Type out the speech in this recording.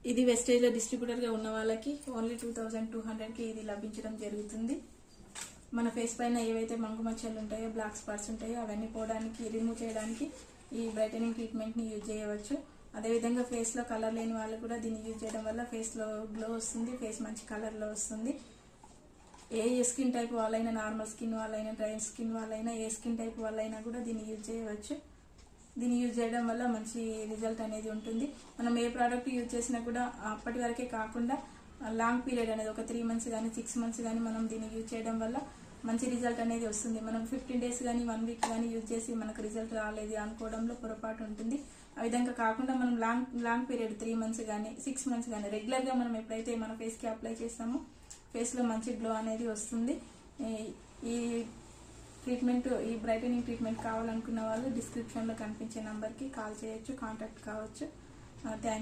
ఇది వెస్టేజ్ లో డిస్ట్రిబ్యూటర్ గా ఉన్న వాళ్ళకి ఓన్లీ 2200కి ఇది లభించడం జరుగుతుంది. మన ఫేస్ పైన ఏవైతే మంగు మచ్చలు ఉంటాయో, బ్లాక్ స్పాట్స్ ఉంటాయో అవన్నీ పోవడానికి, రిమూవ్ చేయడానికి ఈ బ్రైటనింగ్ ట్రీట్మెంట్ ని యూజ్ చేయవచ్చు. అదేవిధంగా ఫేస్ లో కలర్ లేని వాళ్ళు కూడా దీన్ని యూజ్ చేయడం వల్ల ఫేస్ లో గ్లో వస్తుంది, ఫేస్ మంచి కలర్ లో వస్తుంది. ఏ స్కిన్ టైప్ వాళ్ళైనా, నార్మల్ స్కిన్ వాళ్ళైనా, డ్రై స్కిన్ వాళ్ళైనా, ఏ స్కిన్ టైప్ వాళ్ళైనా కూడా దీన్ని యూజ్ చేయవచ్చు. దీన్ని యూజ్ చేయడం వల్ల మంచి రిజల్ట్ అనేది ఉంటుంది. మనం ఏ ప్రోడక్ట్ యూజ్ చేసినా కూడా అప్పటి వరకే కాకుండా లాంగ్ పీరియడ్ అనేది ఒక 3 months కానీ 6 months కానీ మనం దీన్ని యూజ్ చేయడం వల్ల మంచి రిజల్ట్ అనేది వస్తుంది. మనం 15 days కానీ 1 week కానీ యూజ్ చేసి మనకు రిజల్ట్ రాలేదు అనుకోవడంలో పొరపాటు ఉంటుంది. ఆ విధంగా కాకుండా మనం లాంగ్ పీరియడ్ 3 months కానీ 6 months కానీ రెగ్యులర్ గా మనం ఎప్పుడైతే మన ఫేస్ కి అప్లై చేస్తామో ఫేస్ లో మంచి గ్లో అనేది వస్తుంది. ఈ ట్రీట్మెంట్, ఈ బ్రైటనింగ్ ట్రీట్మెంట్ కావాలనుకున్న వాళ్ళు డిస్క్రిప్షన్ లో కనిపించే నంబర్ కి కాల్ చేయొచ్చు, కాంటాక్ట్ కావచ్చు. థ్యాంక్